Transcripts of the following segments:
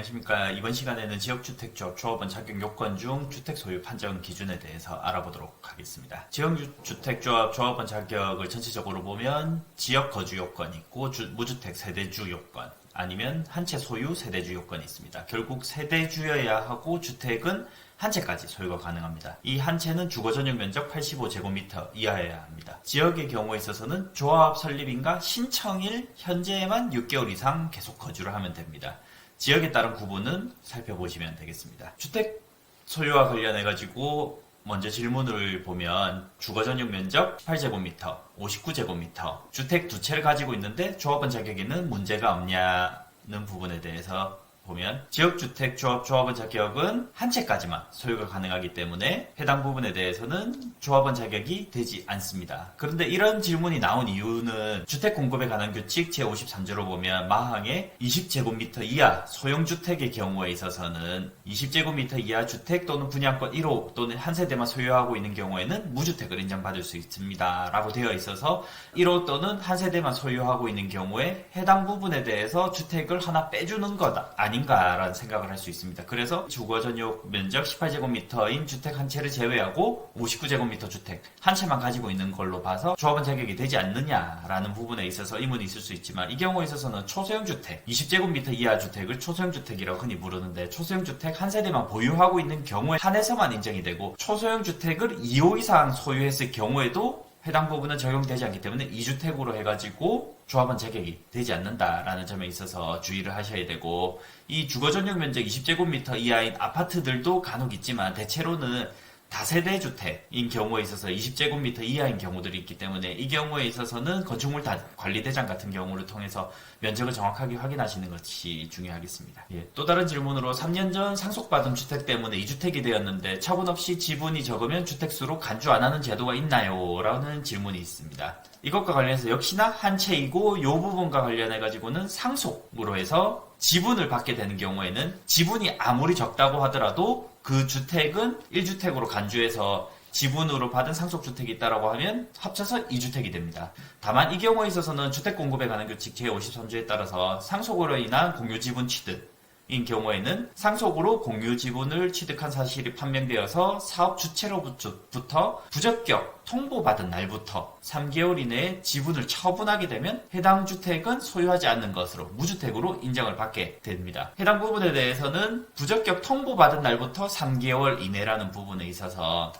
안녕하십니까. 이번 시간에는 지역주택조합 조합원 자격 요건 중 주택 소유 판정 기준에 대해서 알아보도록 하겠습니다. 지역주택조합 조합원 자격을 전체적으로 보면 지역 거주 요건이 있고 무주택 세대주 요건 아니면 한 채 소유 세대주 요건이 있습니다. 결국 세대주여야 하고 주택은 한 채까지 소유가 가능합니다. 이 한 채는 주거 전용 면적 85제곱미터 이하여야 합니다. 지역의 경우에 있어서는 조합 설립인가 신청일 현재에만 6개월 이상 계속 거주를 하면 됩니다. 지역에 따른 구분은 살펴보시면 되겠습니다. 주택 소유와 관련해가지고 먼저 질문을 보면 주거 전용 면적 8제곱미터, 59제곱미터, 주택 두 채를 가지고 있는데 조합원 자격에는 문제가 없냐는 부분에 대해서 보면 지역주택 조합원 자격은 한 채까지만 소유가 가능하기 때문에 해당 부분에 대해서는 조합원 자격이 되지 않습니다. 그런데 이런 질문이 나온 이유는 주택 공급에 관한 규칙 제53조로 보면 마항의 20제곱미터 이하 소형주택의 경우에 있어서는 20제곱미터 이하 주택 또는 분양권 1호 또는 한 세대만 소유하고 있는 경우에는 무주택을 인정받을 수 있습니다. 라고 되어 있어서 1호 또는 한 세대만 소유하고 있는 경우에 해당 부분에 대해서 주택을 하나 빼주는 거다. 아닌가라는 생각을 할 수 있습니다. 그래서 주거 전용 면적 18제곱미터인 주택 한 채를 제외하고 59제곱미터 주택 한 채만 가지고 있는 걸로 봐서 조합원 자격이 되지 않느냐라는 부분에 있어서 의문이 있을 수 있지만 이 경우에 있어서는 초소형 주택 20제곱미터 이하 주택을 초소형 주택이라고 흔히 부르는데 초소형 주택 한 세대만 보유하고 있는 경우에 한해서만 인정이 되고 초소형 주택을 2호 이상 소유했을 경우에도 해당 부분은 적용되지 않기 때문에 2주택으로 해가지고 조합원 자격이 되지 않는다라는 점에 있어서 주의를 하셔야 되고 이 주거 전용 면적 20제곱미터 이하인 아파트들도 간혹 있지만 대체로는 다세대 주택인 경우에 있어서 20제곱미터 이하인 경우들이 있기 때문에 이 경우에 있어서는 건축물 관리대장 같은 경우를 통해서 면적을 정확하게 확인하시는 것이 중요하겠습니다. 또 다른 질문으로 3년 전 상속받은 주택 때문에 2주택이 되었는데 처분 없이 지분이 적으면 주택수로 간주 안 하는 제도가 있나요? 라는 질문이 있습니다. 이것과 관련해서 역시나 한 채이고 이 부분과 관련해가지고는 상속으로 해서 지분을 받게 되는 경우에는 지분이 아무리 적다고 하더라도 그 주택은 1주택으로 간주해서 지분으로 받은 상속주택이 있다고 하면 합쳐서 2주택이 됩니다. 다만 이 경우에 있어서는 주택공급에 관한 규칙 제53조에 따라서 상속으로 인한 공유지분 취득인 경우에는 상속으로 공유지분을 취득한 사실이 판명되어서 사업 주체로부터 부적격 통보받은 날부터 3개월 이내에 지분을 처분하게 되면 해당 주택은 소유하지 않는 것으로 무주택으로 인정을 받게 됩니다. 해당 부분에 대해서는 부적격 통보받은 날부터 3개월 이내라는 부분에 있어서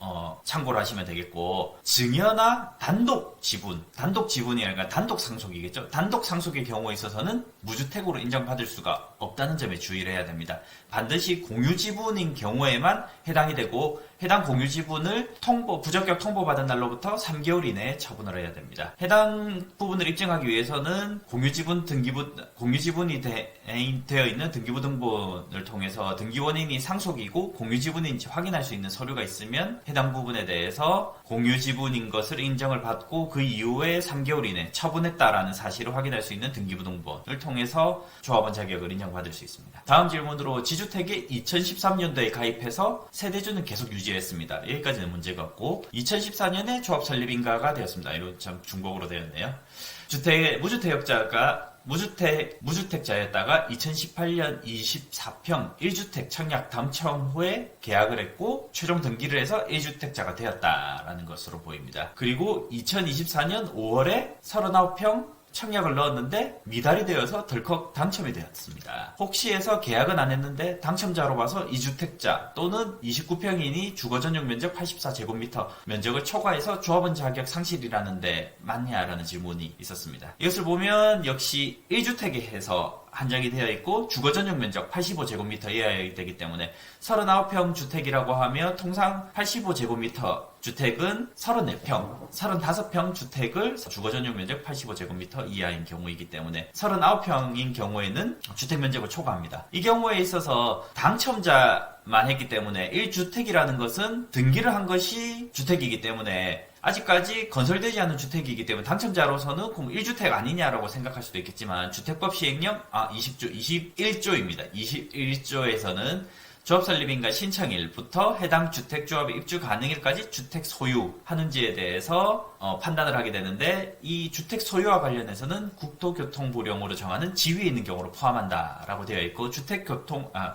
참고를 하시면 되겠고 증여나 단독 지분이 아니라 단독 상속이겠죠. 단독 상속의 경우에 있어서는 무주택으로 인정받을 수가 없다는 점에 주의를 해야 됩니다. 반드시 공유지분인 경우에만 해당이 되고 해당 공유지분을 부적격 통보받은 날로부터 3개월 이내에 처분을 해야 됩니다. 해당 부분을 입증하기 위해서는 공유지분이 되어 있는 등기부 등본을 통해서 등기원인이 상속이고 공유지분인지 확인할 수 있는 서류가 있으면 해당 부분에 대해서 공유지분인 것을 인정을 받고 그 이후에 3개월 이내 처분했다라는 사실을 확인할 수 있는 등기부 등본을 통해서 조합원 자격을 인정받을 수 있습니다. 다음 질문으로 지주택에 2013년도에 가입해서 세대주는 계속 유지했습니다. 여기까지는 문제가 없고 2014년에 조합 설립인가가 되었습니다. 이런 참 중복으로 되었네요. 무주택자였다가 2018년 24평 1주택 청약 당첨 후에 계약을 했고 최종 등기를 해서 1주택자가 되었다라는 것으로 보입니다. 그리고 2024년 5월에 39평 청약을 넣었는데 미달이 되어서 덜컥 당첨이 되었습니다. 혹시 해서 계약은 안 했는데 당첨자로 봐서 2주택자 또는 29평이니 주거 전용 면적 84제곱미터 면적을 초과해서 조합원 자격 상실이라는데 맞냐라는 질문이 있었습니다. 이것을 보면 역시 1주택에 해서 한정이 되어 있고 주거 전용 면적 85제곱미터 이하여야 되기 때문에 39평 주택이라고 하면 통상 85제곱미터 주택은 34평, 35평 주택을 주거 전용 면적 85제곱미터 이하인 경우이기 때문에 39평인 경우에는 주택 면적을 초과합니다. 이 경우에 있어서 당첨자만 했기 때문에 1주택이라는 것은 등기를 한 것이 주택이기 때문에 아직까지 건설되지 않은 주택이기 때문에 당첨자로서는 1주택 아니냐라고 생각할 수도 있겠지만 주택법 시행령 21조입니다. 21조에서는 조합 설립인가 신청일부터 해당 주택조합의 입주 가능일까지 주택 소유하는지에 대해서 판단을 하게 되는데, 이 주택 소유와 관련해서는 국토교통부령으로 정하는 지위에 있는 경우로 포함한다라고 되어 있고,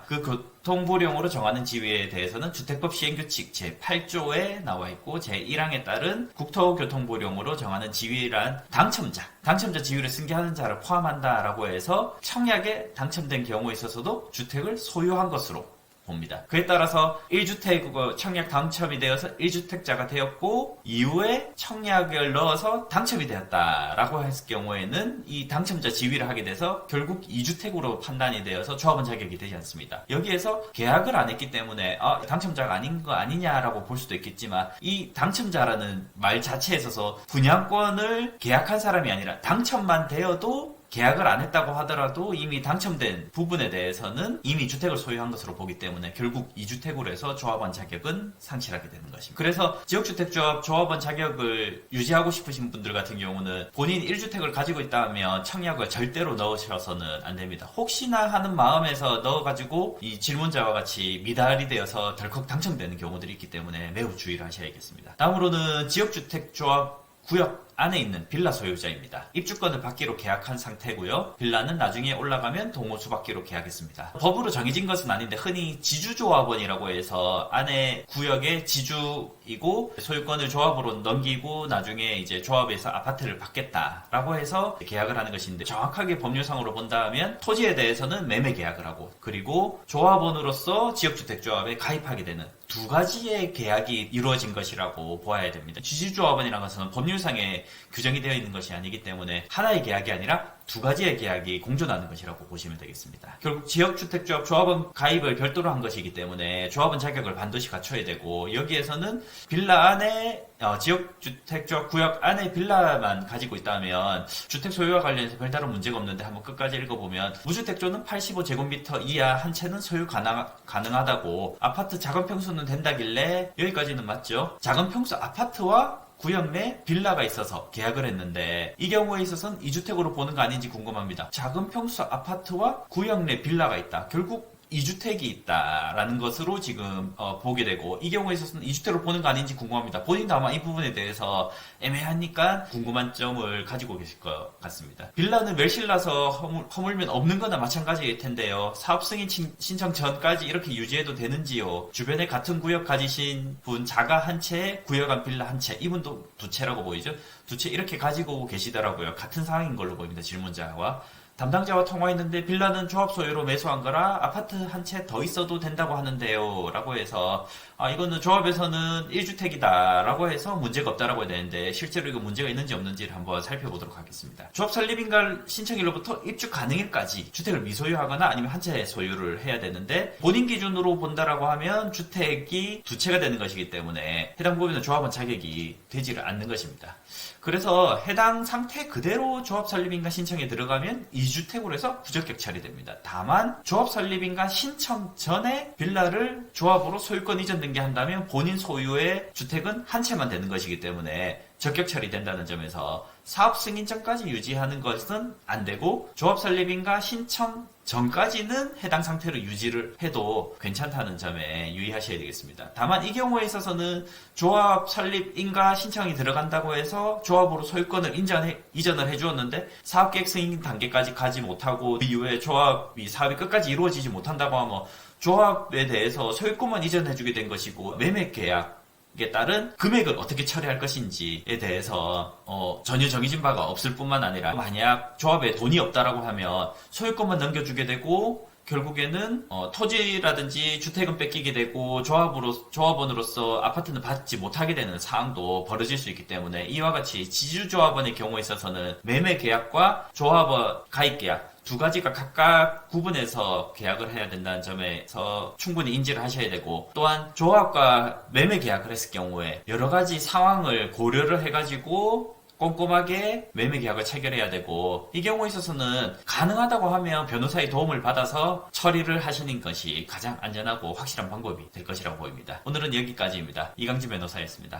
교통부령으로 정하는 지위에 대해서는 주택법 시행규칙 제8조에 나와 있고, 제1항에 따른 국토교통부령으로 정하는 지위란 당첨자 지위를 승계하는 자를 포함한다라고 해서 청약에 당첨된 경우에 있어서도 주택을 소유한 것으로 봅니다. 그에 따라서 1주택 청약 당첨이 되어서 1주택자가 되었고, 이후에 청약을 넣어서 당첨이 되었다라고 했을 경우에는 이 당첨자 지위를 하게 돼서 결국 2주택으로 판단이 되어서 조합원 자격이 되지 않습니다. 여기에서 계약을 안 했기 때문에 당첨자가 아닌 거 아니냐라고 볼 수도 있겠지만, 이 당첨자라는 말 자체에 있어서 분양권을 계약한 사람이 아니라 당첨만 되어도 계약을 안 했다고 하더라도 이미 당첨된 부분에 대해서는 이미 주택을 소유한 것으로 보기 때문에 결국 2주택으로 해서 조합원 자격은 상실하게 되는 것입니다. 그래서 지역주택조합 조합원 자격을 유지하고 싶으신 분들 같은 경우는 본인 1주택을 가지고 있다면 청약을 절대로 넣으셔서는 안 됩니다. 혹시나 하는 마음에서 넣어가지고 이 질문자와 같이 미달이 되어서 덜컥 당첨되는 경우들이 있기 때문에 매우 주의를 하셔야겠습니다. 다음으로는 지역주택조합 구역 안에 있는 빌라 소유자입니다. 입주권을 받기로 계약한 상태고요. 빌라는 나중에 올라가면 동호수 받기로 계약했습니다. 법으로 정해진 것은 아닌데 흔히 지주조합원이라고 해서 안에 구역의 지주이고 소유권을 조합으로 넘기고 나중에 이제 조합에서 아파트를 받겠다라고 해서 계약을 하는 것인데, 정확하게 법률상으로 본다면 토지에 대해서는 매매 계약을 하고, 그리고 조합원으로서 지역주택조합에 가입하게 되는 두 가지의 계약이 이루어진 것이라고 보아야 됩니다. 지주조합원이라는 것은 법률상에 규정이 되어 있는 것이 아니기 때문에 하나의 계약이 아니라 두 가지의 계약이 공존하는 것이라고 보시면 되겠습니다. 결국 지역주택조합 조합원 가입을 별도로 한 것이기 때문에 조합원 자격을 반드시 갖춰야 되고, 여기에서는 빌라 안에 지역주택조합 구역 안에 빌라만 가지고 있다면 주택 소유와 관련해서 별다른 문제가 없는데, 한번 끝까지 읽어보면 무주택조는 85제곱미터 이하 한 채는 소유 가능하다고, 아파트 작은 평수는 된다길래 여기까지는 맞죠? 작은 평수 아파트와 구역 내 빌라가 있어서 계약을 했는데, 이 경우에 있어서는 2주택으로 보는 거 아닌지 궁금합니다. 작은 평수 아파트와 구역 내 빌라가 있다. 결국 2주택이 있다라는 것으로 지금 보게 되고, 이 경우에 있어서는 2주택으로 보는 거 아닌지 궁금합니다. 본인도 아마 이 부분에 대해서 애매하니까 궁금한 점을 가지고 계실 것 같습니다. 빌라는 멸실나서 허물면 없는 거나 마찬가지일 텐데요. 사업 승인 신청 전까지 이렇게 유지해도 되는지요? 주변에 같은 구역 가지신 분, 자가 한 채, 구역 안 빌라 한 채, 이분도 두 채라고 보이죠? 두 채 이렇게 가지고 계시더라고요. 같은 상황인 걸로 보입니다. 질문자와. 담당자와 통화했는데 빌라는 조합 소유로 매수한 거라 아파트 한 채 더 있어도 된다고 하는데요 라고 해서, 이거는 조합에서는 1주택이다 라고 해서 문제가 없다라고 해야 되는데, 실제로 이거 문제가 있는지 없는지를 한번 살펴보도록 하겠습니다. 조합 설립인가 신청일로부터 입주 가능일까지 주택을 미소유하거나 아니면 한 채 소유를 해야 되는데, 본인 기준으로 본다라고 하면 주택이 두 채가 되는 것이기 때문에 해당 부분은 조합원 자격이 되지를 않는 것입니다. 그래서 해당 상태 그대로 조합 설립인가 신청에 들어가면 2주택으로 해서 부적격 처리됩니다. 다만 조합 설립인가 신청 전에 빌라를 조합으로 소유권 이전 등기한다면 본인 소유의 주택은 한 채만 되는 것이기 때문에 적격 처리된다는 점에서 사업 승인 전까지 유지하는 것은 안 되고, 조합 설립인가 신청 전까지는 해당 상태로 유지를 해도 괜찮다는 점에 유의하셔야 되겠습니다. 다만 이 경우에 있어서는 조합 설립인가 신청이 들어간다고 해서 조합으로 소유권을 이전을 해주었는데 사업계획 승인 단계까지 가지 못하고 그 이후에 사업이 끝까지 이루어지지 못한다고 하면 조합에 대해서 소유권만 이전해주게 된 것이고, 매매 계약 에 따른 금액을 어떻게 처리할 것인지에 대해서 전혀 정해진 바가 없을 뿐만 아니라, 만약 조합에 돈이 없다라고 하면 소유권만 넘겨주게 되고 결국에는 토지라든지 주택은 뺏기게 되고 조합원으로서 아파트는 받지 못하게 되는 사항도 벌어질 수 있기 때문에, 이와 같이 지주조합원의 경우에 있어서는 매매 계약과 조합원 가입 계약 두 가지가 각각 구분해서 계약을 해야 된다는 점에서 충분히 인지를 하셔야 되고, 또한 조합과 매매 계약을 했을 경우에 여러 가지 상황을 고려를 해가지고 꼼꼼하게 매매 계약을 체결해야 되고, 이 경우에 있어서는 가능하다고 하면 변호사의 도움을 받아서 처리를 하시는 것이 가장 안전하고 확실한 방법이 될 것이라고 보입니다. 오늘은 여기까지입니다. 이강진 변호사였습니다.